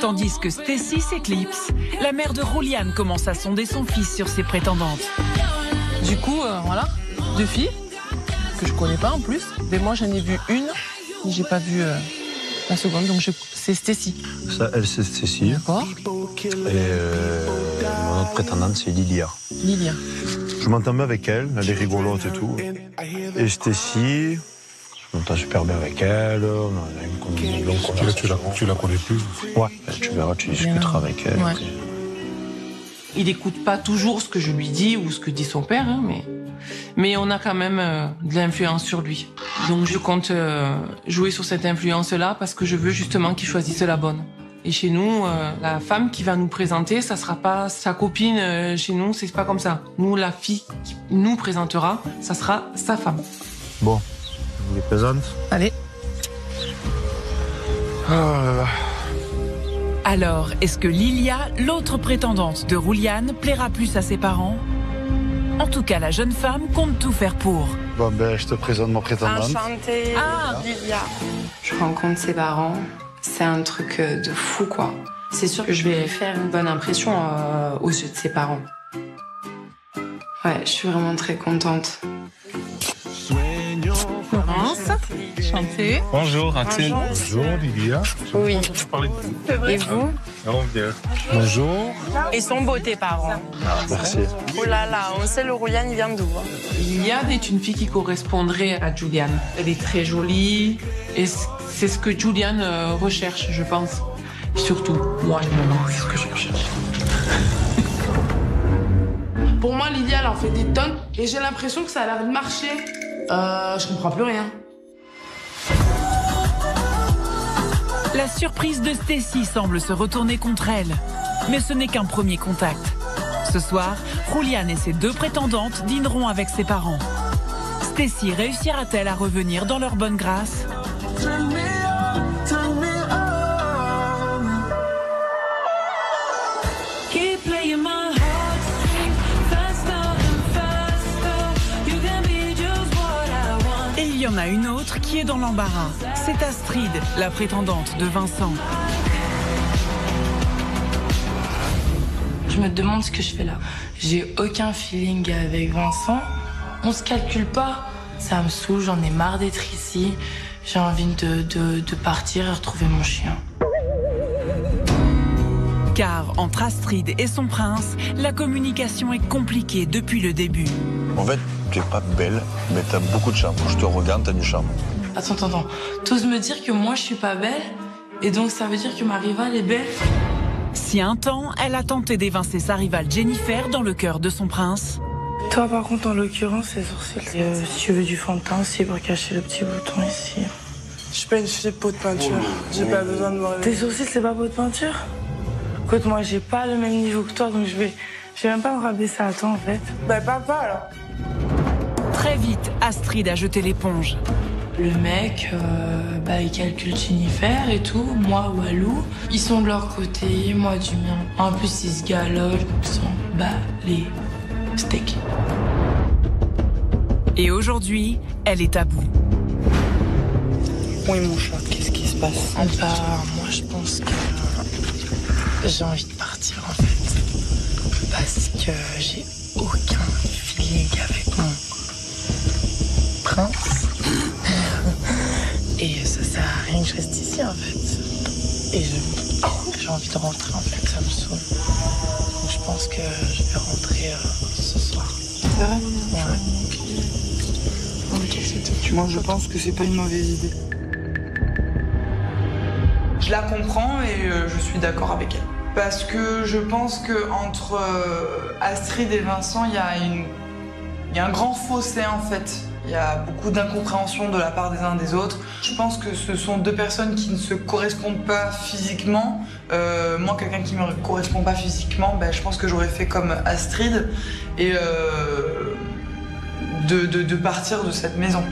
Tandis que Stacy s'éclipse, la mère de Rouliane commence à sonder son fils sur ses prétendantes. Du coup, voilà, 2 filles, que je connais pas en plus. Mais moi, j'en ai vu une, mais j'ai pas vu la seconde, donc c'est Stacy. Ça, elle, c'est Stacy. D'accord. Et mon autre prétendante, c'est Lilia. Lilia. Je m'entends bien avec elle, elle est rigolote et tout. Et Stacy, je m'entends super bien avec elle. On a une longue conversation. Tu la connais plus? Ouais, tu verras, tu discuteras avec elle. Ouais. Il n'écoute pas toujours ce que je lui dis ou ce que dit son père, hein, mais on a quand même de l'influence sur lui. Donc je compte jouer sur cette influence-là parce que je veux justement qu'il choisisse la bonne. Et chez nous, la femme qui va nous présenter, ça sera pas sa copine. Chez nous, c'est pas comme ça. Nous, la fille qui nous présentera, ça sera sa femme. Bon, je vous les présente. Allez. Oh là là. Alors, est-ce que Lilia, l'autre prétendante de Rouliane, plaira plus à ses parents? En tout cas, la jeune femme compte tout faire pour. Bon, ben, je te présente mon prétendante. Enchantée, Lilia. Je rencontre ses parents, c'est un truc de fou, quoi. C'est sûr que je vais faire une bonne impression aux yeux de ses parents. Ouais, je suis vraiment très contente. Florence, chantez. Bonjour, Axel. Bonjour, Lilia. Oui. Et vous? Non, bien. Bonjour. Ils sont beaux, tes parents. Merci. Oh là là, on sait le Rouliane, il vient d'où? Liliane est une fille qui correspondrait à Juliane. Elle est très jolie et c'est ce que Juliane recherche, je pense. Surtout, moi, c'est ce que je recherche. Pour moi, Lilia, elle en fait des tonnes et j'ai l'impression que ça a l'air de marcher. Je comprends plus rien. La surprise de Stacy semble se retourner contre elle. Mais ce n'est qu'un premier contact. Ce soir, Rouliane et ses 2 prétendantes dîneront avec ses parents. Stacy réussira-t-elle à revenir dans leur bonne grâce? Et il y en a une autre qui est dans l'embarras. C'est Astrid, la prétendante de Vincent. Je me demande ce que je fais là. J'ai aucun feeling avec Vincent. On se calcule pas. Ça me saoule, j'en ai marre d'être ici. J'ai envie de partir et retrouver mon chien. Car entre Astrid et son prince, la communication est compliquée depuis le début. En fait, tu es pas belle, mais t'as beaucoup de charme. Quand je te regarde, t'as du charme. Attends. T'oses me dire que moi je suis pas belle? Et donc ça veut dire que ma rivale est belle? Si un temps, elle a tenté d'évincer sa rivale Jennifer dans le cœur de son prince. Toi, par contre, en l'occurrence, les sourcils. Si tu veux du fond de teint aussi pour cacher le petit bouton ici. Je suis pas une fille de peau de peinture. J'ai pas besoin de me réveiller. Tes sourcils, c'est pas peau de peinture? Écoute, moi, j'ai pas le même niveau que toi, donc je vais même pas me rabaisser à toi, en fait. Bah, papa, alors. Très vite, Astrid a jeté l'éponge. Le mec, il calcule Jennifer et tout, moi, Walou. Ils sont de leur côté, moi du mien. En plus, ils se galolent, ils s'en bat les steaks. Et aujourd'hui, elle est à bout. Oui, mon chat, qu'est-ce qui se passe? Moi, je pense que j'ai envie de partir, en fait. Parce que j'ai aucun feeling avec mon prince. Et ça sert à rien que je reste ici, en fait. Et j'ai envie de rentrer, en fait, ça me saoule. Donc je pense que je vais rentrer ce soir. Vraiment? Ouais. Ok, moi, je pense que c'est pas une mauvaise idée. Je la comprends et je suis d'accord avec elle. Parce que je pense que entre Astrid et Vincent, il y a un grand fossé, en fait. Il y a beaucoup d'incompréhension de la part des uns des autres. Je pense que ce sont 2 personnes qui ne se correspondent pas physiquement. Moi, quelqu'un qui ne me correspond pas physiquement, je pense que j'aurais fait comme Astrid et de partir de cette maison.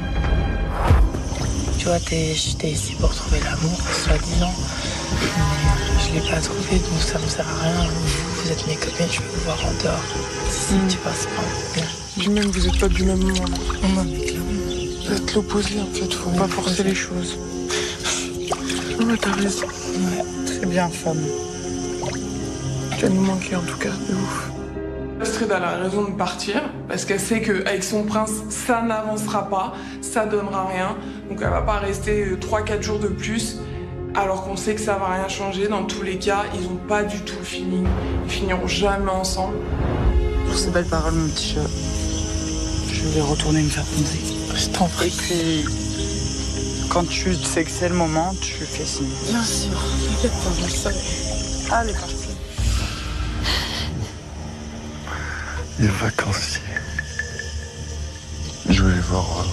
Tu vois, j'étais ici pour trouver l'amour, soi-disant. Mais je l'ai pas trouvé, donc ça me sert à rien. Vous êtes mes copines, je peux vous voir en dehors. Si tu passes pas. Puis même, vous êtes pas du même monde. Non, mais clairement. Vous êtes l'opposé, en fait, faut pas forcer les choses. Non, mais t'as raison. Ouais. très bien, femme. Tu vas nous manquer en tout cas, de ouf. Astrid a la raison de partir parce qu'elle sait qu'avec son prince, ça n'avancera pas, ça donnera rien. Donc elle va pas rester 3-4 jours de plus alors qu'on sait que ça va rien changer. Dans tous les cas, ils ont pas du tout le feeling. Ils finiront jamais ensemble. Pour ces belles paroles, mon petit chat, je vais retourner me faire poncer. Je t'en prie. Et puis, quand tu sais que c'est le moment, tu fais signe. Bien sûr, t'inquiète pas, je le savais. Allez, parti. Les vacanciers. Je vais aller voir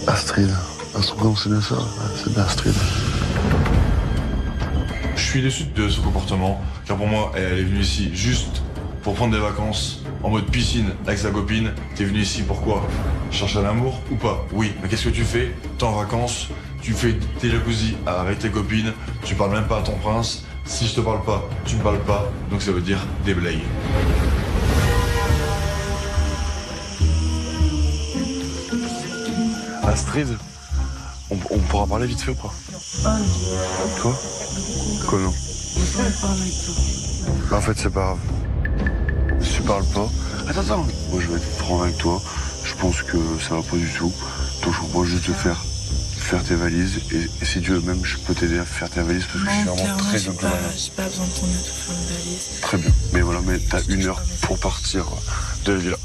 Astrid. À son prénom, c'est bien ça? C'est bien Astrid. Je suis déçu de ce comportement, car pour moi, elle est venue ici juste pour prendre des vacances en mode piscine avec sa copine. T'es venu ici pourquoi? Chercher un amour ou pas? Oui, mais qu'est-ce que tu fais? T'es en vacances, tu fais tes jacuzzi avec tes copines, tu parles même pas à ton prince. Si je te parle pas, tu me parles pas, donc ça veut dire déblaye. Astrid, on pourra parler vite fait ou pas? Toi? Comment? Bah, en fait, c'est pas grave. Si tu parles pas... Attends. Moi, je vais être franc avec toi. Je pense que ça va pas du tout. Donc, je propose juste de faire tes valises. Et si tu veux même, je peux t'aider à faire tes valises parce que je suis vraiment très occupé. J'ai pas besoin de ton aide pour faire une valise. Très bien. Mais voilà, mais t'as 1 heure pour partir de la villa.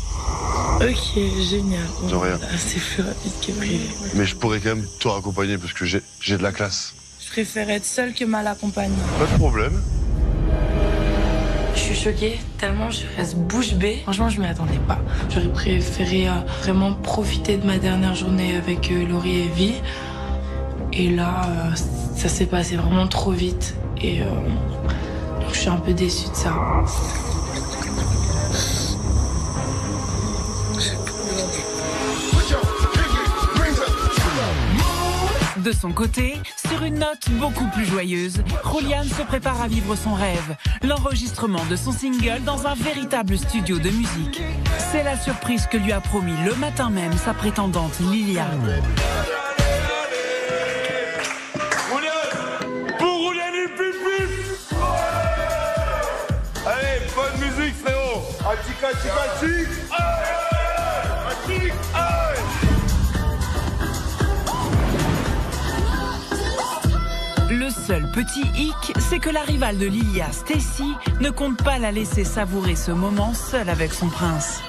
Ok, génial. De rien. C'est plus rapide que prévu. Mais je pourrais quand même te raccompagner parce que j'ai de la classe. Je préfère être seule que mal accompagnée. Pas de problème. Je suis choquée, tellement je reste bouche bée. Franchement, je m'y attendais pas. J'aurais préféré vraiment profiter de ma dernière journée avec Laurie et Evie. Et là, ça s'est passé vraiment trop vite. Et donc je suis un peu déçue de ça. De son côté, sur une note beaucoup plus joyeuse, Julian se prépare à vivre son rêve, l'enregistrement de son single dans un véritable studio de musique. C'est la surprise que lui a promis le matin même sa prétendante Lilia. Pour Julian et Pip. Allez, bonne musique, frérot. Attic. Le seul petit hic, c'est que la rivale de Lilia, Stacy, ne compte pas la laisser savourer ce moment seule avec son prince.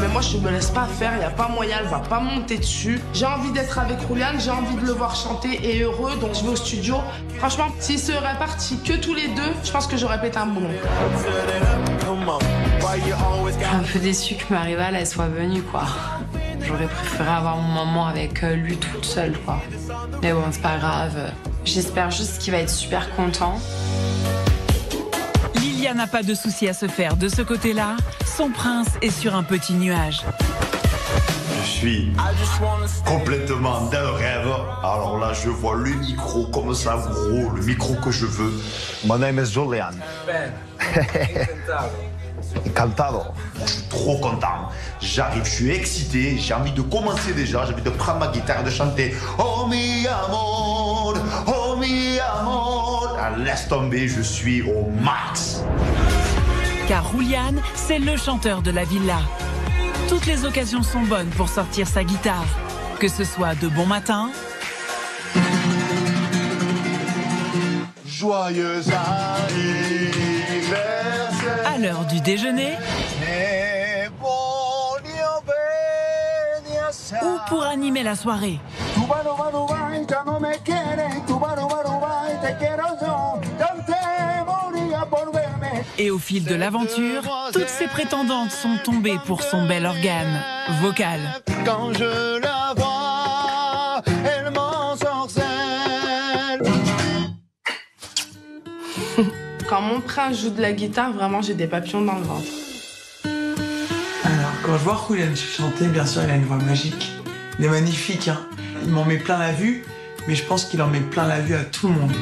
Mais moi je me laisse pas faire, y a pas moyen, elle va pas monter dessus. J'ai envie d'être avec Julian, j'ai envie de le voir chanter et heureux, donc je vais au studio. Franchement, s'ils seraient partis que tous les deux, je pense que j'aurais pété un boulon. Je suis un peu déçue que ma rivale elle soit venue quoi. J'aurais préféré avoir mon moment avec lui toute seule quoi. Mais bon, c'est pas grave. J'espère juste qu'il va être super content. Lilia n'a pas de souci à se faire de ce côté-là. Son prince est sur un petit nuage. Je suis complètement dans le rêve. Alors là, je vois le micro comme ça, gros, le micro que je veux. My name is Julian. Encantado. Je suis trop content. J'arrive, je suis excité, j'ai envie de commencer déjà, j'ai envie de prendre ma guitare et de chanter Oh mi amor, oh mi amor. Ah, laisse tomber, je suis au max. Car Julian, c'est le chanteur de la villa. Toutes les occasions sont bonnes pour sortir sa guitare. Que ce soit de bon matin, Joyeux anniversaire. À l'heure du déjeuner, ou pour animer la soirée. Et au fil de l'aventure, toutes ses prétendantes sont tombées pour son bel organe vocal. Quand je la vois, elle m'ensorcelle. Quand mon prince joue de la guitare, vraiment j'ai des papillons dans le ventre. Alors, quand je vois Julian chanter, bien sûr, il a une voix magique. Il est magnifique, hein. Il m'en met plein la vue, mais je pense qu'il en met plein la vue à tout le monde.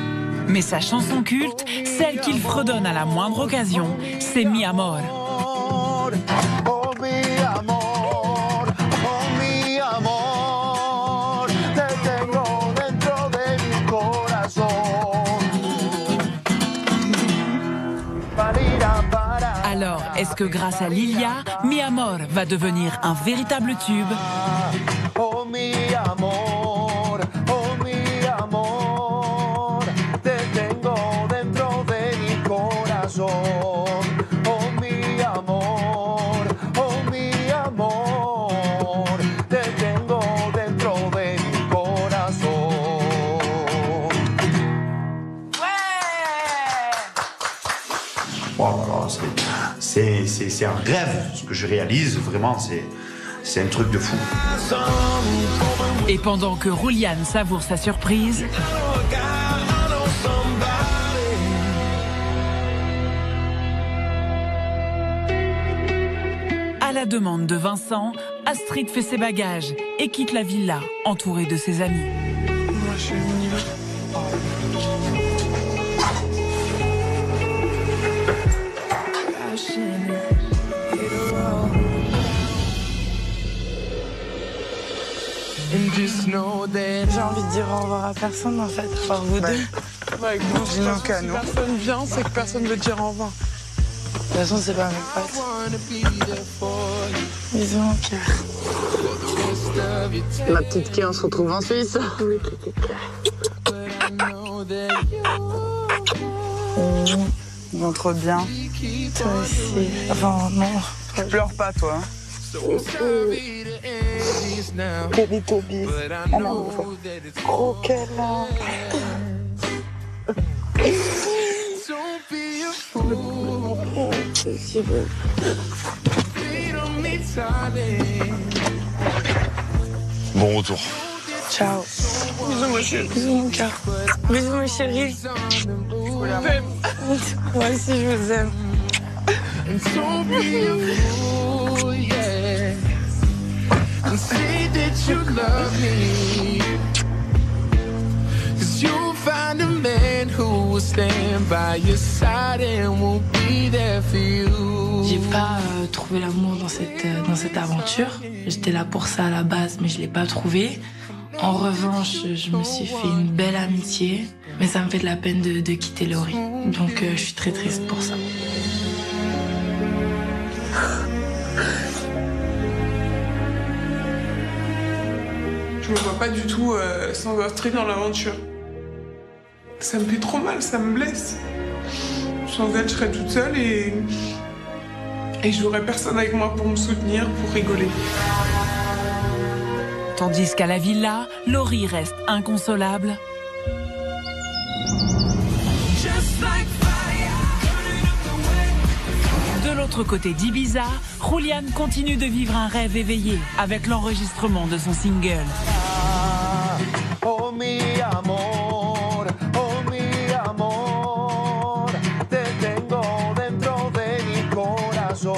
Mais sa chanson culte, celle qu'il fredonne à la moindre occasion, c'est Mi Amor. Oh mi amor, oh mi amor, te tengo dentro de mi corazón. Est-ce que grâce à Lilia, Mi Amor va devenir un véritable tube? Oh mi amor, te tengo dentro de mi corazón. Oh mi amor, te tengo dentro de mi corazón. Oh là là, c'est un rêve ce que je réalise, vraiment, c'est un truc de fou. Et pendant que Rouliane savoure sa surprise, à la demande de Vincent, Astrid fait ses bagages et quitte la villa, entourée de ses amis. Moi, je suis venue. J'ai envie de dire au revoir à personne en fait, à part vous deux. Bah écoute, si personne vient, c'est que personne veut dire au revoir. De toute façon, c'est pas mes potes. Bisous mon cœur. Ma petite Kay, on se retrouve en Suisse. Oui, petite Kay. On rentre bien. Toi aussi. Enfin, non. Tu pleures pas, toi. Baby Toby. Un amour. Gros câlin. Bon retour. Ciao. Bisous mon chéri. Bisous mon cœur. Bisous mon chéri. Moi aussi je vous aime. Say that you love me, 'cause you'll find a man who will stand by your side and will be there for you. J'ai pas trouvé l'amour dans cette aventure. J'étais là pour ça à la base, mais je l'ai pas trouvé. En revanche, je me suis fait une belle amitié, mais ça me fait de la peine de quitter Laurie. Donc je suis très triste pour ça. Je me vois pas du tout sans Astrid dans l'aventure. Ça me fait trop mal, ça me blesse. Sans elle, je serais toute seule et j'aurais personne avec moi pour me soutenir, pour rigoler. Tandis qu'à la villa, Laurie reste inconsolable. De l'autre côté d'Ibiza, Rouliane continue de vivre un rêve éveillé avec l'enregistrement de son single. Oh mi amor, te tengo dentro de mi corazón.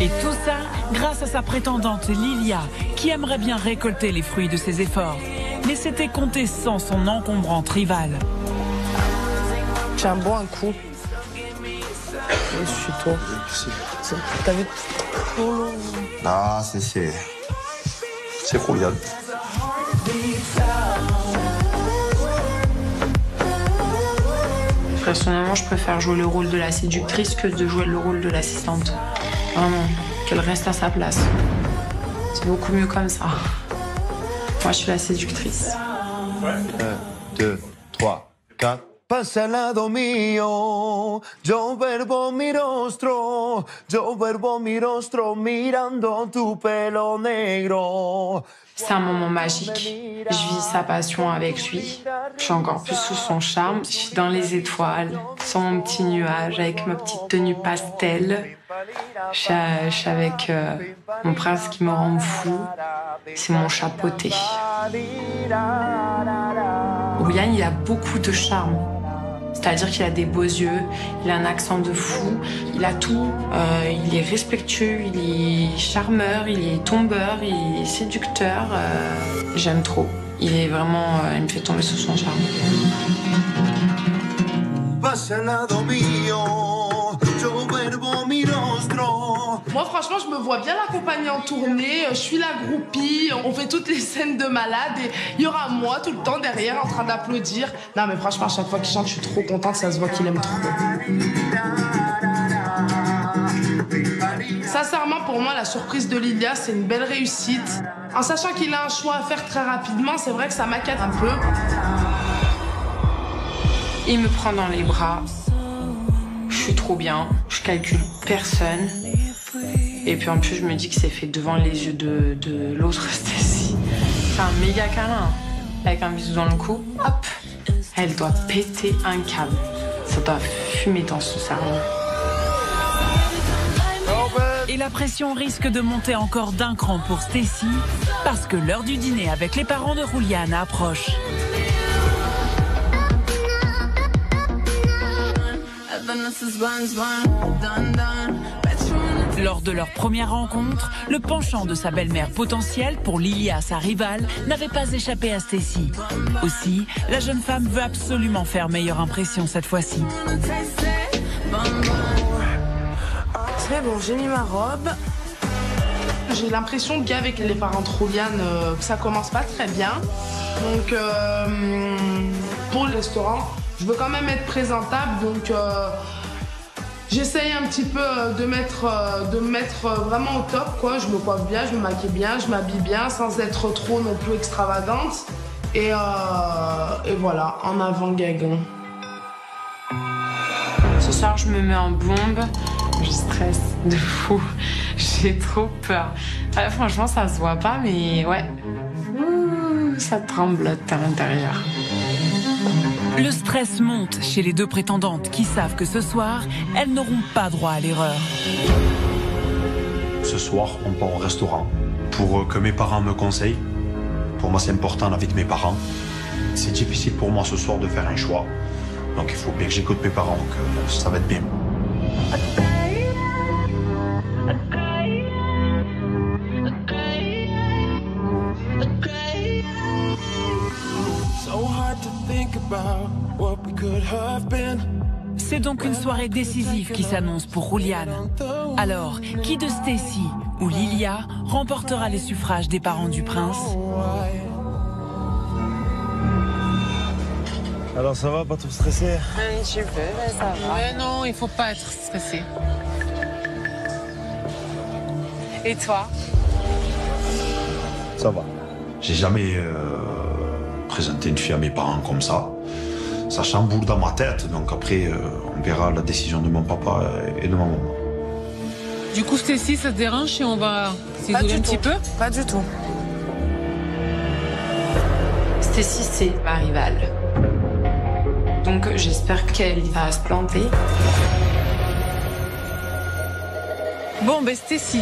Et tout ça grâce à sa prétendante Lilia, qui aimerait bien récolter les fruits de ses efforts. Mais c'était compté sans son encombrante rivale. Tiens, bois un coup. Je suis toi. T'as vu? Ah, c'est Rouliane. Personnellement, je préfère jouer le rôle de la séductrice que de jouer le rôle de l'assistante. Vraiment, qu'elle reste à sa place. C'est beaucoup mieux comme ça. Moi, je suis la séductrice. 1, 2, 3, 4. Pasa al lado mío, yo vuelvo mi rostro mirando tu pelo negro. C'est un moment magique. Je vis sa passion avec lui. Je suis encore plus sous son charme. Je suis dans les étoiles, sur mon petit nuage, avec ma petite tenue pastel. Je suis avec mon prince qui me rend fou. C'est mon chapeauté. Rouliane, il a beaucoup de charme. C'est-à-dire qu'il a des beaux yeux, il a un accent de fou, il a tout. Il est respectueux, il est charmeur, il est tombeur, il est séducteur. J'aime trop. Il est vraiment, il me fait tomber sous son charme. Moi, franchement, je me vois bien l'accompagner en tournée. Je suis la groupie. On fait toutes les scènes de malade. Et il y aura moi tout le temps derrière en train d'applaudir. Non, mais franchement, à chaque fois qu'il chante, je suis trop contente. Ça se voit qu'il aime trop. Sincèrement, pour moi, la surprise de Lilia, c'est une belle réussite. En sachant qu'il a un choix à faire très rapidement, c'est vrai que ça m'inquiète un peu. Il me prend dans les bras. Je suis trop bien. Je calcule personne. Et puis en plus, je me dis que c'est fait devant les yeux de l'autre Stacy. C'est un méga câlin. Avec un bisou dans le cou. Hop. Elle doit péter un câble. Ça doit fumer dans son cerveau. Et la pression risque de monter encore d'un cran pour Stacy, parce que l'heure du dîner avec les parents de Julian approche. Lors de leur première rencontre, le penchant de sa belle-mère potentielle pour Lilia, sa rivale, n'avait pas échappé à Stacy. Aussi, la jeune femme veut absolument faire meilleure impression cette fois-ci. C'est bon, j'ai mis ma robe. J'ai l'impression qu'avec les parents de Julian, ça commence pas très bien. Donc, pour le restaurant, je veux quand même être présentable. Donc, j'essaye un petit peu de me mettre vraiment au top, quoi. Je me coiffe bien, je me maquille bien, je m'habille bien, sans être trop non plus extravagante. Et voilà, en avant Guingamp. Ce soir, je me mets en bombe. Je stresse de fou. J'ai trop peur. Franchement, ça se voit pas, mais ouais. Ça tremblote à l'intérieur. Le stress monte chez les deux prétendantes qui savent que ce soir, elles n'auront pas droit à l'erreur. Ce soir, on part au restaurant pour que mes parents me conseillent. Pour moi, c'est important avec mes parents. C'est difficile pour moi ce soir de faire un choix. Donc il faut bien que j'écoute mes parents, que ça va être bien. C'est donc une soirée décisive qui s'annonce pour Julian. Alors, qui de Stacy ou Lilia remportera les suffrages des parents du prince? Alors ça va, pas trop stressé? Un petit peu, mais ça va. Mais non, il faut pas être stressé. Et toi? Ça va. J'ai jamais présenté une fille à mes parents comme ça. Ça chamboule dans ma tête, donc après, on verra la décision de mon papa et de ma maman. Du coup, Stacy, ça te dérange si on va s'isoler un petit peu? Pas du tout. Stacy, c'est ma rivale. Donc j'espère qu'elle va se planter. Bon, ben Stacy.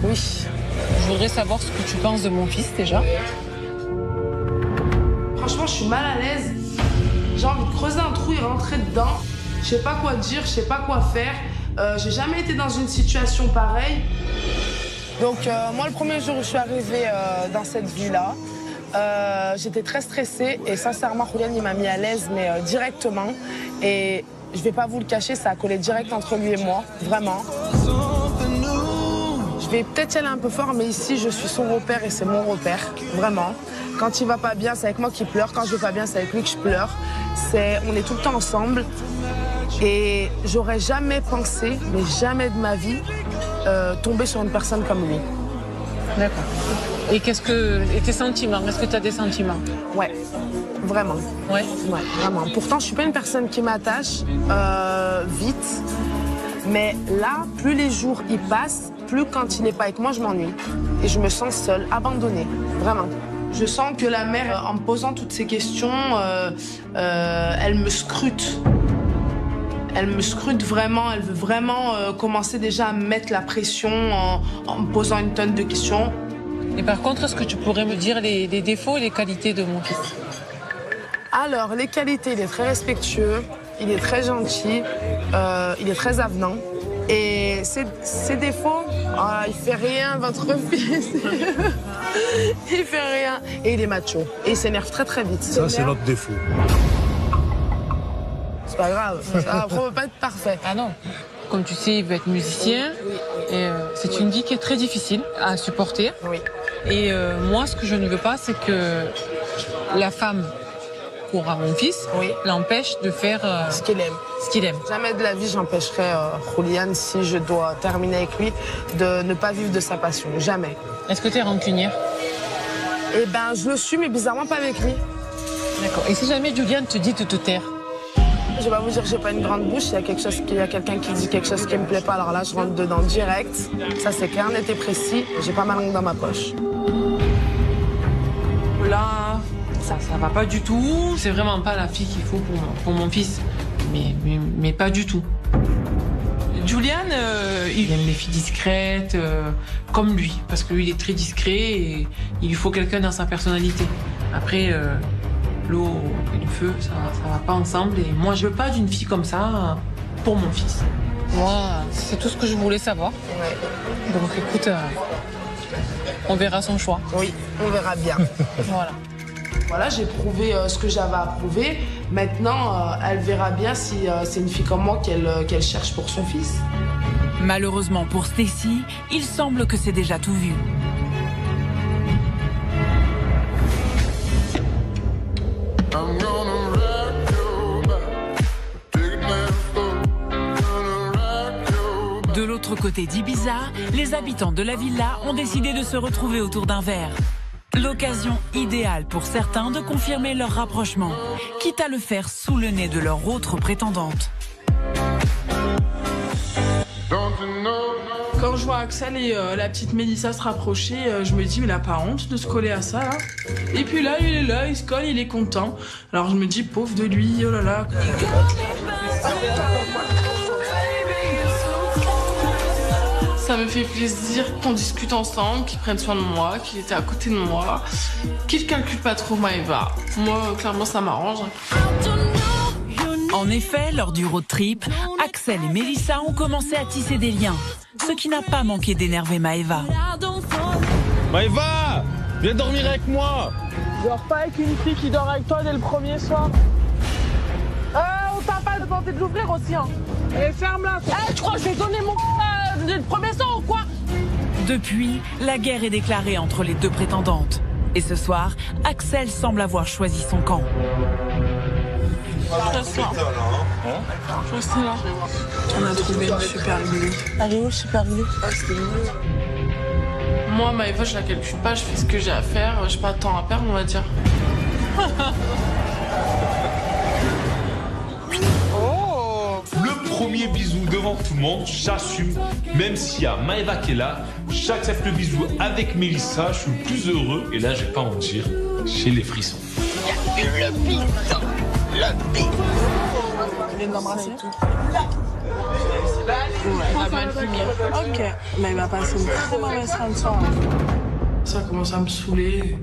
Oui. Je voudrais savoir ce que tu penses de mon fils déjà. Franchement, je suis mal à l'aise. J'ai envie de creuser un trou et rentrer dedans. Je sais pas quoi dire, je sais pas quoi faire. J'ai jamais été dans une situation pareille. Donc moi, le premier jour où je suis arrivée dans cette vie-là, j'étais très stressée et sincèrement, Julian, il m'a mis à l'aise, mais directement. Et je vais pas vous le cacher, ça a collé direct entre lui et moi, vraiment. Je vais peut-être y aller un peu fort, mais ici, je suis son repère et c'est mon repère, vraiment. Quand il va pas bien, c'est avec moi qu'il pleure. Quand je vais pas bien, c'est avec lui que je pleure. On est tout le temps ensemble. Et j'aurais jamais pensé, mais jamais de ma vie, tomber sur une personne comme lui. D'accord. Et tes sentiments? Est-ce que tu as des sentiments? Ouais, vraiment. Ouais? Ouais, vraiment. Pourtant, je suis pas une personne qui m'attache vite. Mais là, plus les jours y passent, plus quand il n'est pas avec moi, je m'ennuie. Et je me sens seule, abandonnée, vraiment. Je sens que la mère, en me posant toutes ces questions, elle me scrute. Elle me scrute vraiment, elle veut vraiment commencer déjà à me mettre la pression en me posant une tonne de questions. Et par contre, est-ce que tu pourrais me dire les défauts et les qualités de mon fils? Alors, les qualités, il est très respectueux, il est très gentil, il est très avenant. Et ses défauts, il fait rien, votre fils. Il fait rien. Et il est macho. Et il s'énerve très très vite. Ça, c'est notre défaut. C'est pas grave. Après, on peut pas être parfait. Ah non. Comme tu sais, il veut être musicien. Et c'est une vie qui est très difficile à supporter. Oui. Et moi, ce que je ne veux pas, c'est que la femme qu'aura mon fils l'empêche de faire ce qu'il aime. ce qu'il aime. Jamais de la vie j'empêcherai Julian, si je dois terminer avec lui, de ne pas vivre de sa passion. Jamais. Est-ce que tu es rancunière? Eh ben, je le suis, mais bizarrement pas avec lui. D'accord. Et si jamais Julian te dit de te taire? Je vais pas vous dire que j'ai pas une grande bouche. Il y a quelqu'un qui dit quelque chose qui me plaît pas, alors là, je rentre dedans direct. Ça, c'est clair, net et précis. J'ai pas ma langue dans ma poche. Là, ça va pas du tout. C'est vraiment pas la fille qu'il faut pour mon fils. Mais pas du tout. Julian, il aime les filles discrètes, comme lui, parce que lui, il est très discret et il lui faut quelqu'un dans sa personnalité. Après, l'eau et le feu, ça va pas ensemble. Et moi, je veux pas d'une fille comme ça pour mon fils. Moi, c'est tout ce que je voulais savoir. Ouais. Donc écoute, on verra son choix. Oui, on verra bien. Voilà. Voilà, j'ai prouvé ce que j'avais à prouver. Maintenant, elle verra bien si c'est une fille comme moi qu'elle cherche pour son fils. Malheureusement pour Stacy, il semble que c'est déjà tout vu. De l'autre côté d'Ibiza, les habitants de la villa ont décidé de se retrouver autour d'un verre. L'occasion idéale pour certains de confirmer leur rapprochement, quitte à le faire sous le nez de leur autre prétendante. Quand je vois Axel et la petite Mélissa se rapprocher, je me dis mais il a pas honte de se coller à ça là. Et puis là, il est là, il se colle, il est content. Alors je me dis pauvre de lui, oh là là. Ça me fait plaisir qu'on discute ensemble, qu'il prenne soin de moi, qu'il était à côté de moi, qu'il calcule pas trop Maëva. Moi, clairement, ça m'arrange. En effet, lors du road trip, Axel et Mélissa ont commencé à tisser des liens, ce qui n'a pas manqué d'énerver Maëva. Maëva, viens dormir avec moi. Dors pas avec une fille qui dort avec toi dès le premier soir. On t'a pas tenté de l'ouvrir aussi, hein. Et ferme-la. Tu crois que je vais donner mon dès le premier soir ou quoi? Depuis, la guerre est déclarée entre les deux prétendantes. Et ce soir, Axel semble avoir choisi son camp. Je reste là. Je reste là. On a trouvé une super lulu. Elle est où, super lulu? Moi, Maëva, je la calcule pas, je fais ce que j'ai à faire, j'ai pas de temps à perdre, on va dire. Le premier bisou devant tout le monde, j'assume. Même s'il y a Maëva qui est là, j'accepte le bisou avec Mélissa, je suis le plus heureux. Et là, je vais pas mentir, j'ai les frissons. Le bisou. Le bisou. Tu viens de m'embrasser? Ça va mal finir. Ok, mais il va passer une très mauvaise fin de soirée. Ça commence à me saouler.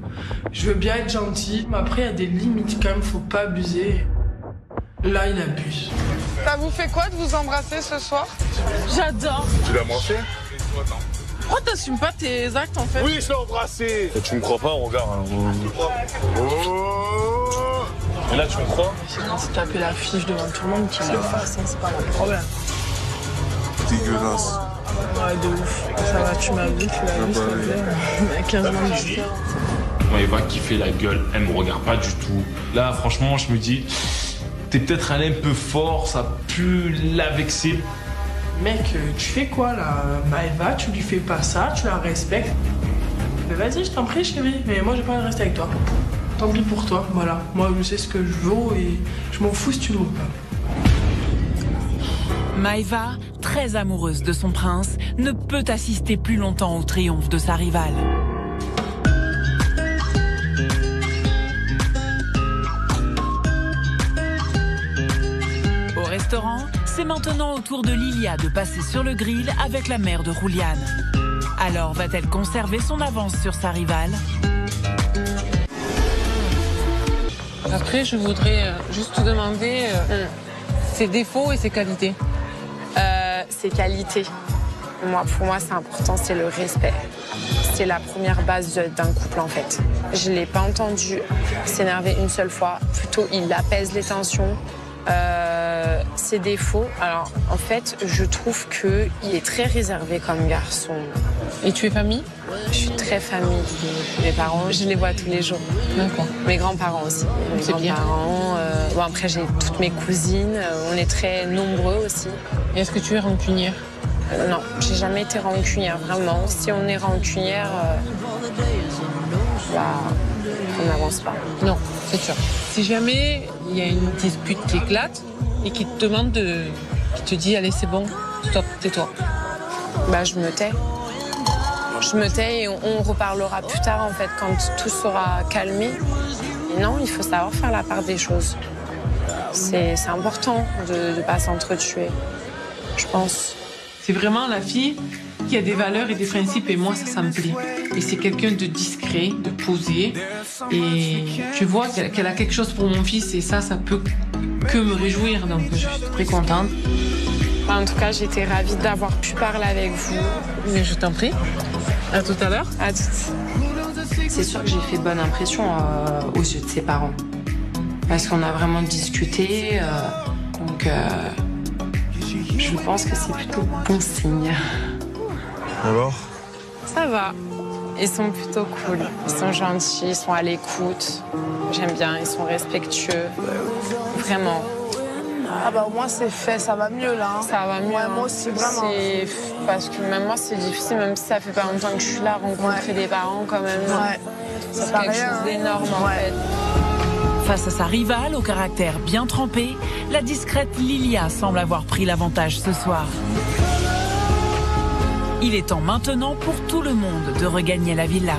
Je veux bien être gentille, mais après, il y a des limites quand même, faut pas abuser. Là, il abuse. Ça vous fait quoi de vous embrasser ce soir? J'adore. Tu l'as embrassé? Pourquoi t'assumes pas tes actes, en fait? Oui, je l'ai embrassé. Tu me crois pas, regarde. Oh. Et là, tu me crois? Sinon, c'est taper la fiche devant tout le monde qui le fasse, hein, c'est pas mon problème. Dégueulasse. Ouais, de ouf. Ça va, tu m'as vu, tu l'as vu, s'il te plaît. Il y a 15 ans de différence. Maëva qui fait la gueule, elle me regarde pas du tout. Là, franchement, je me dis, t'es peut-être allé un peu fort, ça a pu la vexer. Mec, tu fais quoi là? Maëva, tu lui fais pas ça, tu la respectes. Mais vas-y, je t'en prie, chérie, mais moi j'ai pas envie de rester avec toi. Tant pis pour toi, voilà. Moi, je sais ce que je vaux et je m'en fous si tu le vaux pas. Maëva, très amoureuse de son prince, ne peut assister plus longtemps au triomphe de sa rivale. Au restaurant, c'est maintenant au tour de Lilia de passer sur le grill avec la mère de Julian. Alors va-t-elle conserver son avance sur sa rivale? Après, je voudrais juste te demander ses défauts et ses qualités. Ses qualités. Pour moi, c'est important, c'est le respect. C'est la première base d'un couple, en fait. Je ne l'ai pas entendu s'énerver une seule fois. Plutôt, il apaise les tensions. Ses défauts, alors en fait, je trouve qu'il est très réservé comme garçon. Et tu es famille? Je suis très famille. Mes parents, je les vois tous les jours. D'accord. Mes grands-parents aussi. C'est bien. Bon, après, j'ai toutes mes cousines. On est très nombreux aussi. Et est-ce que tu es rancunière? Non, j'ai jamais été rancunière, vraiment. Si on est rancunière, on n'avance pas. Non, c'est sûr. Si jamais il y a une dispute qui éclate et qui te demande qui te dit allez c'est bon, stop, tais-toi. Je me tais. Je me tais et on reparlera plus tard en fait quand tout sera calmé. Et non, il faut savoir faire la part des choses. C'est important de ne pas s'entretuer, je pense. C'est vraiment la fille qui a des valeurs et des principes et moi ça me plaît. Et c'est quelqu'un de discret, de posé. Et tu vois qu'elle a quelque chose pour mon fils et ça peut que me réjouir. Donc je suis très contente. En tout cas, j'étais ravie d'avoir pu parler avec vous. Mais je t'en prie. À tout à l'heure. À toutes. C'est sûr que j'ai fait bonne impression aux yeux de ses parents. Parce qu'on a vraiment discuté. Donc je pense que c'est plutôt bon signe. Alors? Ça va. Ils sont plutôt cool. Ils sont gentils, ils sont à l'écoute. J'aime bien, ils sont respectueux. Vraiment. Au moins c'est fait, ça va mieux là. Ça va mieux. Ouais, moi aussi, vraiment. Parce que même moi c'est difficile, même si ça fait pas longtemps que je suis là, rencontrer des parents quand même. Ouais. C'est quelque chose d'énorme en fait. Face à sa rivale au caractère bien trempé, la discrète Lilia semble avoir pris l'avantage ce soir. Il est temps maintenant pour tout le monde de regagner la villa.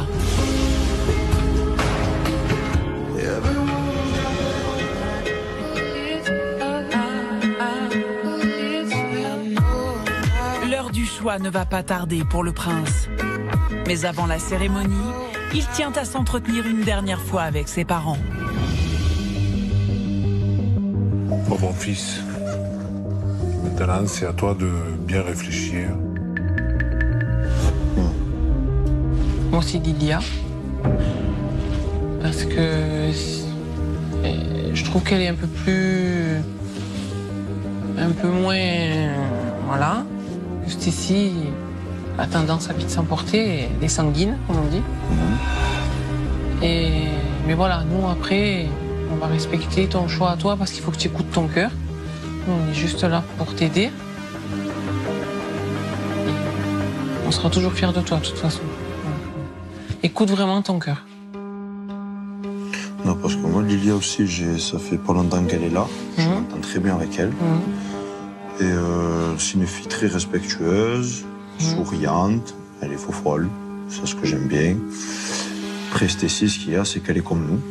L'heure du choix ne va pas tarder pour le prince. Mais avant la cérémonie, il tient à s'entretenir une dernière fois avec ses parents. Oh mon fils, maintenant c'est à toi de bien réfléchir. Moi aussi Lilia. Parce que je trouve qu'elle est un peu moins, voilà. Juste ici, a tendance à vite s'emporter, elle est sanguine, comme on dit. Mais voilà, nous après, on va respecter ton choix à toi parce qu'il faut que tu écoutes ton cœur. Nous, on est juste là pour t'aider. On sera toujours fiers de toi, de toute façon. Écoute vraiment ton cœur. Non, parce que moi, Lilia aussi, ça fait pas longtemps qu'elle est là. Je m'entends très bien avec elle. Et c'est une fille très respectueuse, souriante, elle est folle, c'est ce que j'aime bien. Après, Stécie, ce qu'il y a, c'est qu'elle est comme nous.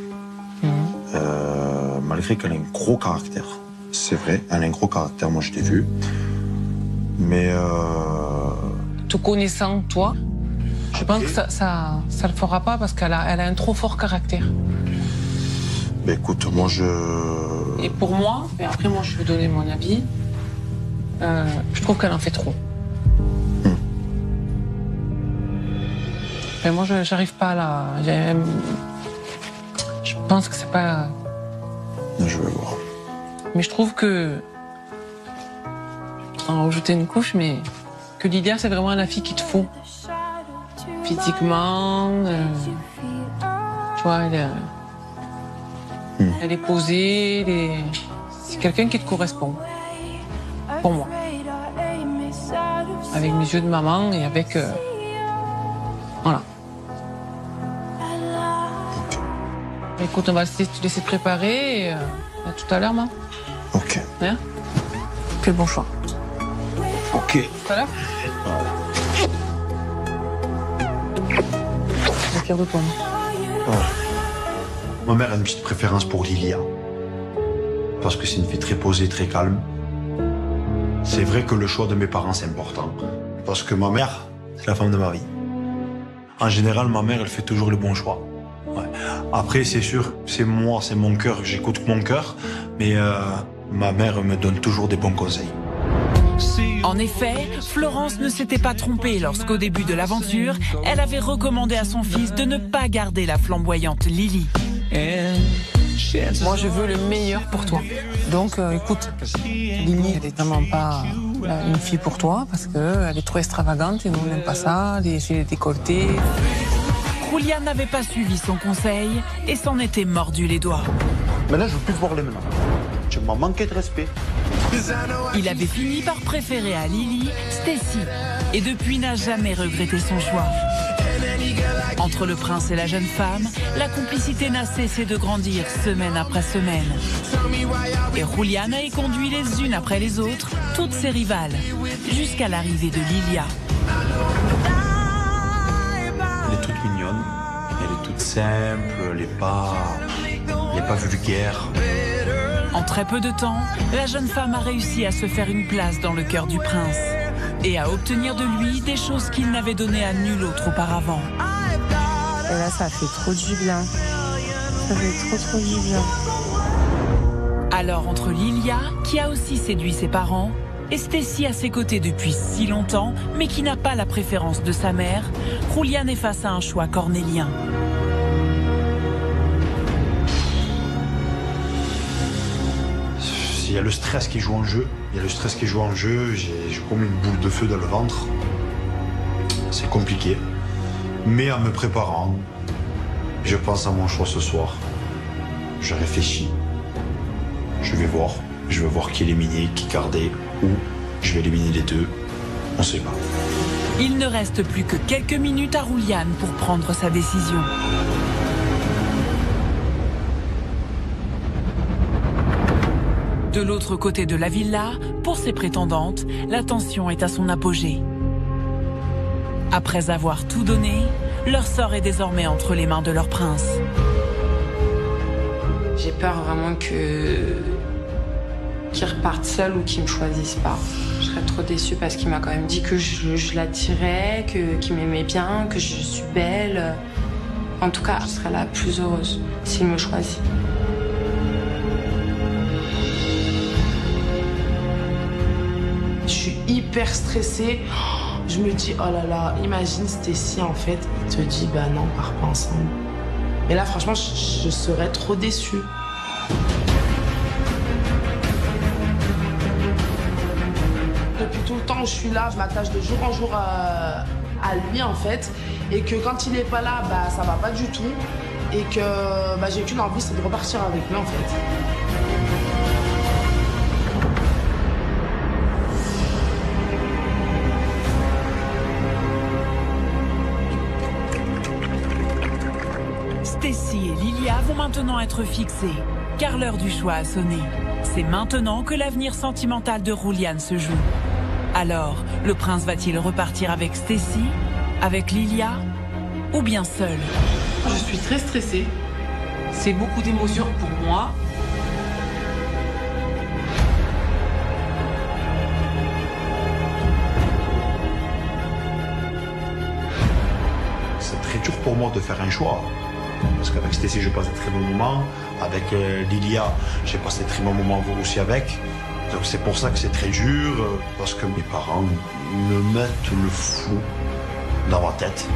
Malgré qu'elle a un gros caractère. C'est vrai, elle a un gros caractère, moi je l'ai vu. Mais Te connaissant, toi, je pense que ça le fera pas parce qu'elle a un trop fort caractère. Ben écoute, moi je... Et pour moi, et après moi je vais donner mon avis, je trouve qu'elle en fait trop. Et moi j'arrive pas là. Je pense que c'est pas... Je vais voir. Mais je trouve que... En rajouter une couche, mais que Lilia c'est vraiment la fille qu'il te faut. Physiquement, tu vois, elle est posée, c'est quelqu'un qui te correspond. Pour moi. Avec mes yeux de maman et avec... Voilà. Écoute, on va te laisser te préparer et à tout à l'heure, maman. Ok. Hein? Quel bon choix. Ok. Tout à l'heure? Ok, retourne. Ma mère a une petite préférence pour Lilia. Parce que c'est une fille très posée, très calme. C'est vrai que le choix de mes parents, c'est important. Parce que ma mère, c'est la femme de ma vie. En général, ma mère, elle fait toujours le bon choix. Ouais. Après, c'est sûr, c'est moi, c'est mon cœur, j'écoute mon cœur. Mais ma mère me donne toujours des bons conseils. En effet, Florence ne s'était pas trompée lorsqu'au début de l'aventure, elle avait recommandé à son fils de ne pas garder la flamboyante Lily. Moi, je veux le meilleur pour toi. Donc, écoute, Lily, elle est vraiment pas une fille pour toi parce qu'elle est trop extravagante et nous, on n'aime pas ça, les décolletés. Julian n'avait pas suivi son conseil et s'en était mordu les doigts. Mais là, je veux plus te voir les mains. Tu m'as manqué de respect. Il avait fini par préférer à Lily Stacy et depuis n'a jamais regretté son choix. Entre le prince et la jeune femme, la complicité n'a cessé de grandir semaine après semaine. Et Julian a éconduit les unes après les autres toutes ses rivales, jusqu'à l'arrivée de Lilia. Elle est toute mignonne, elle est toute simple, elle n'est pas vulgaire. En très peu de temps, la jeune femme a réussi à se faire une place dans le cœur du prince et à obtenir de lui des choses qu'il n'avait données à nul autre auparavant. Et là, ça fait trop du bien. Ça fait trop du bien. Alors, entre Lilia, qui a aussi séduit ses parents, et Stacy à ses côtés depuis si longtemps, mais qui n'a pas la préférence de sa mère, Julian est face à un choix cornélien. Il y a le stress qui joue en jeu. J'ai comme une boule de feu dans le ventre. C'est compliqué. Mais en me préparant, je pense à mon choix ce soir. Je réfléchis. Je vais voir qui éliminer, qui garder, ou je vais éliminer les deux. On sait pas. Il ne reste plus que quelques minutes à Julian pour prendre sa décision. De l'autre côté de la villa, pour ses prétendantes, la tension est à son apogée. Après avoir tout donné, leur sort est désormais entre les mains de leur prince. J'ai peur vraiment qu'ils repartent seuls ou qu'ils me choisissent pas. Je serais trop déçue parce qu'il m'a quand même dit que je l'attirais, qu'il m'aimait bien, que je suis belle. En tout cas, je serais la plus heureuse s'il me choisit. Je suis hyper stressée. Je me dis, oh là là, imagine Stacy, en fait, il te dit, bah non, on part pas ensemble. Mais là, franchement, je serais trop déçue. Depuis tout le temps où je suis là, je m'attache de jour en jour à lui, en fait. Et que quand il est pas là, bah ça va pas du tout. Et que bah, j'ai qu'une envie, c'est de repartir avec lui, en fait. Stacy et Lilia vont maintenant être fixées, car l'heure du choix a sonné. C'est maintenant que l'avenir sentimental de Julian se joue. Alors, le prince va-t-il repartir avec Stacy, avec Lilia, ou bien seul? Je suis très stressée. C'est beaucoup d'émotions pour moi. C'est très dur pour moi de faire un choix. Parce qu'avec Stacy, je passe de très bons moments. Avec Lilia, j'ai passé de très bons moments aussi avec. Donc c'est pour ça que c'est très dur. Parce que mes parents me mettent le fou dans ma tête.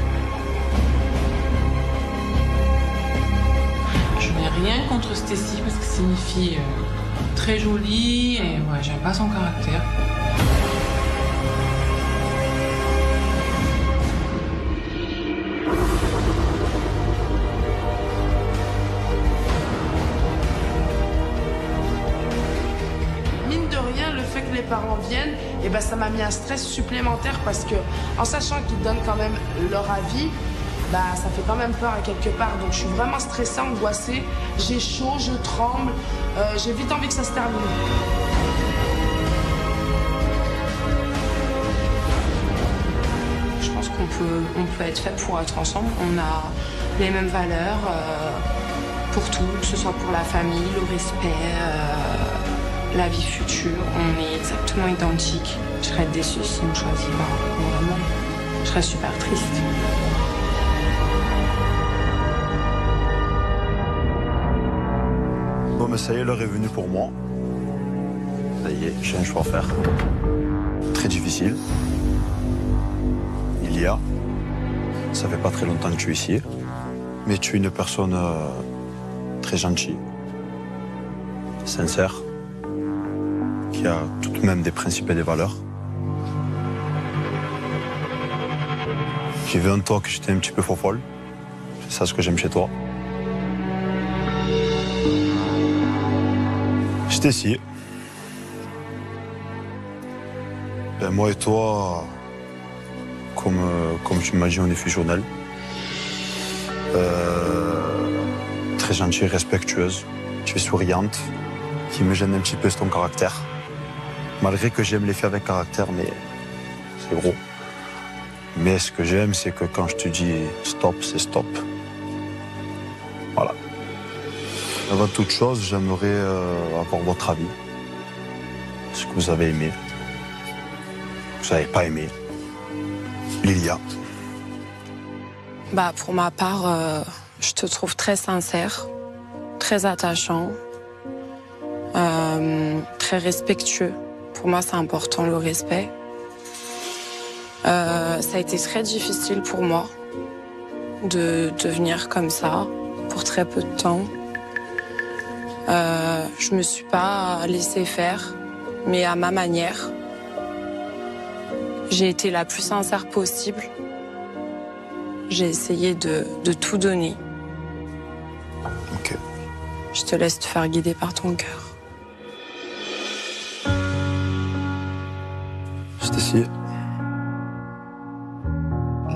Je n'ai rien contre Stacy parce que c'est une fille très jolie et ouais, j'aime pas son caractère. Les parents viennent, et ben ça m'a mis un stress supplémentaire parce que en sachant qu'ils donnent quand même leur avis, bah ça fait quand même peur à quelque part. Donc je suis vraiment stressée, angoissée, j'ai chaud, je tremble, j'ai vite envie que ça se termine. Je pense qu'on peut être fait pour être ensemble. On a les mêmes valeurs pour tout, que ce soit pour la famille, le respect. La vie future, on est exactement identiques. Je serais déçue s'il me choisit pas. Vraiment, je serais super triste. Bon, mais ça y est, l'heure est venue pour moi. Ça y est, j'ai un choix à faire. Très difficile. Lilia, ça fait pas très longtemps que tu es ici, mais tu es une personne très gentille, sincère, qui a tout de même des principes et des valeurs. J'ai vu en toi que j'étais un petit peu folle. C'est ça ce que j'aime chez toi. Stécie. Ben, moi et toi, comme tu m'as dit, on est fusionnels. Très gentille, respectueuse. Tu es souriante. Ce qui me gêne un petit peu, c'est ton caractère. Malgré que j'aime les filles avec caractère, mais c'est gros. Mais ce que j'aime, c'est que quand je te dis stop, c'est stop. Voilà. Avant toute chose, j'aimerais avoir votre avis. Ce que vous avez aimé. Vous n'avez pas aimé. Lilia. Bah, pour ma part, je te trouve très sincère, très attachant, très respectueux. Pour moi, c'est important, le respect. Ça a été très difficile pour moi de devenir comme ça pour très peu de temps. Je me suis pas laissée faire, mais à ma manière. J'ai été la plus sincère possible. J'ai essayé de tout donner. Ok. Je te laisse te faire guider par ton cœur. Stécie.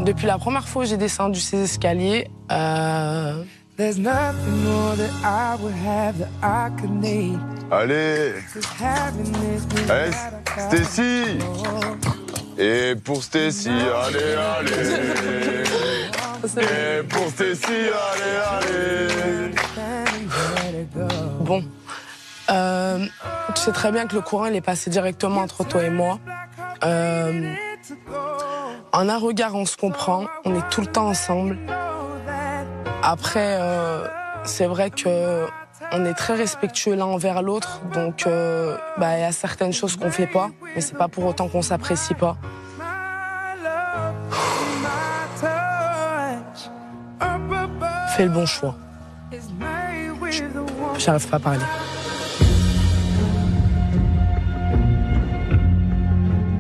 Depuis la première fois que j'ai descendu ces escaliers, There's nothing more that I would have that I could need. Allez. Allez, Stécie. Et pour Stécie, allez, allez. Et pour Stécie, allez, allez. Bon, tu sais très bien que le courant il est passé directement entre toi et moi. En un regard, on se comprend, on est tout le temps ensemble. Après, c'est vrai que on est très respectueux l'un envers l'autre, donc il y a certaines choses qu'on fait pas, mais c'est pas pour autant qu'on s'apprécie pas. Fais le bon choix. J'arrive pas à parler.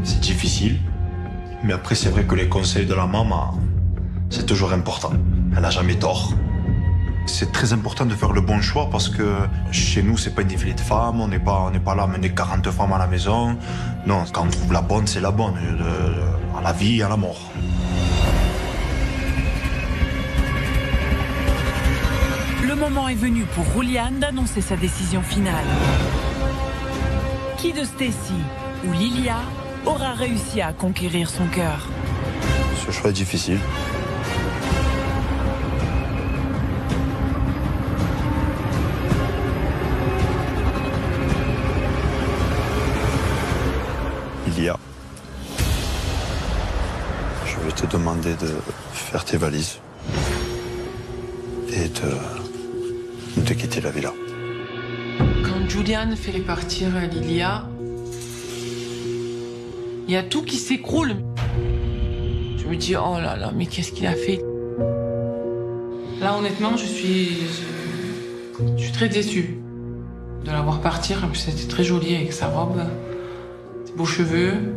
C'est difficile, mais après c'est vrai que les conseils de la maman, c'est toujours important. Elle n'a jamais tort. C'est très important de faire le bon choix parce que chez nous, c'est pas une défilé de femmes, on n'est pas là à mener 40 femmes à la maison. Non, quand on trouve la bonne, c'est la bonne, à la vie et à la mort. Le moment est venu pour Rouliane d'annoncer sa décision finale. Qui de Stécie ou Lilia aura réussi à conquérir son cœur? Ce choix est difficile. Lilia, je vais te demander de faire tes valises et de quitter la villa. Quand Julian fait partir Lilia, il y a tout qui s'écroule. Je me dis, oh là là, mais qu'est-ce qu'il a fait? Là, honnêtement, je suis très déçue de la voir partir. C'était très joli avec sa robe, ses beaux cheveux,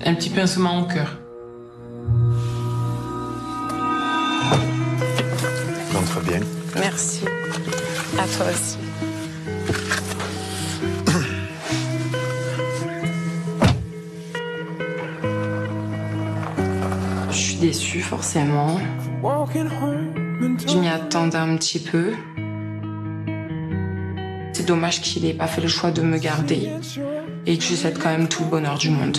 un petit pincement au cœur. Rentre bien. Merci. À toi aussi. Je suis déçue, forcément. Je m'y attendais un petit peu. C'est dommage qu'il n'ait pas fait le choix de me garder et que je lui souhaite quand même tout le bonheur du monde.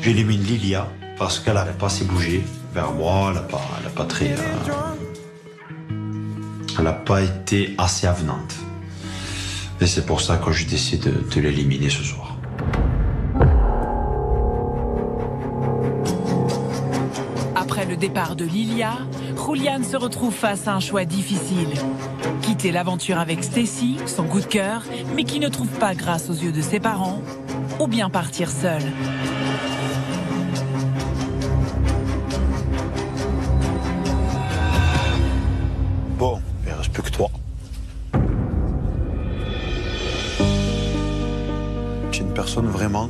J'élimine Lilia parce qu'elle n'avait pas assez bougé vers moi, elle n'a pas été assez avenante. Et c'est pour ça que je décide de l'éliminer ce soir. Après le départ de Lilia, Rouliane se retrouve face à un choix difficile. Quitter l'aventure avec Stécie, son coup de cœur, mais qui ne trouve pas grâce aux yeux de ses parents, ou bien partir seule. Bon, il ne reste plus que toi. personne vraiment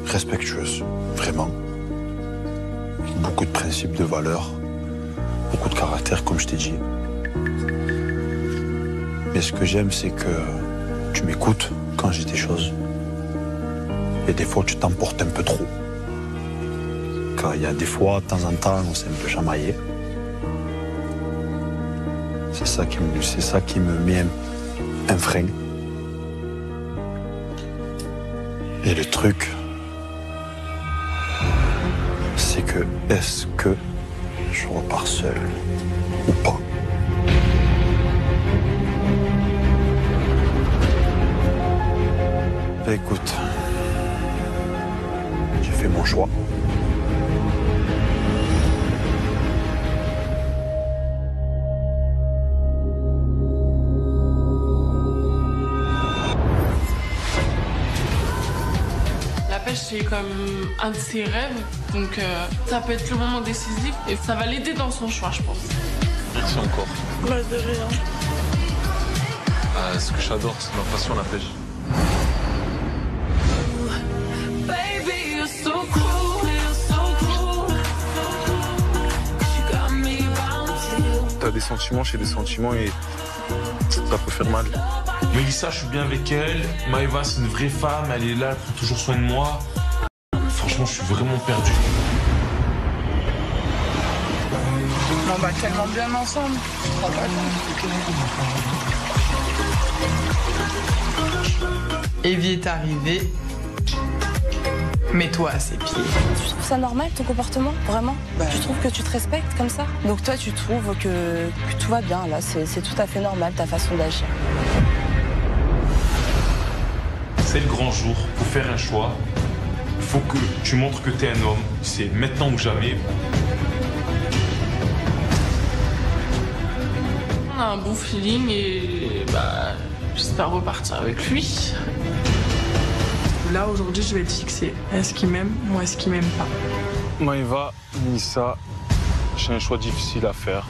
respectueuse, vraiment. Beaucoup de principes, de valeurs, beaucoup de caractère, comme je t'ai dit. Mais ce que j'aime, c'est que tu m'écoutes quand je dis des choses. Et des fois, tu t'emportes un peu trop. Car il y a des fois, de temps en temps, on s'est un peu chamaillé. C'est ça qui me met un frein. Et le truc, c'est que est-ce que je repars seul ou pas? Ben écoute, j'ai fait mon choix. La pêche, c'est comme un de ses rêves, donc ça peut être le moment décisif et ça va l'aider dans son choix, je pense. Merci encore. Bah, de rien. Ce que j'adore, c'est ma passion, la pêche. T'as des sentiments chez des sentiments et ça peut faire mal. Mélissa, je suis bien avec elle. Maëva, c'est une vraie femme, elle est là, elle prend toujours soin de moi. Franchement, je suis vraiment perdu. On va tellement bien ensemble. Evie est arrivée. Mets-toi à ses pieds. Tu trouves ça normal, ton comportement? Vraiment? Tu trouves que tu te respectes comme ça? Donc toi, tu trouves que tout va bien, là, c'est tout à fait normal, ta façon d'agir. C'est le grand jour, faut faire un choix. Il faut que tu montres que t'es un homme. C'est maintenant ou jamais. On a un bon feeling et j'espère repartir avec lui. Là, aujourd'hui, je vais être fixée. Est-ce qu'il m'aime ou est-ce qu'il m'aime pas? Maëva, Mélissa, j'ai un choix difficile à faire.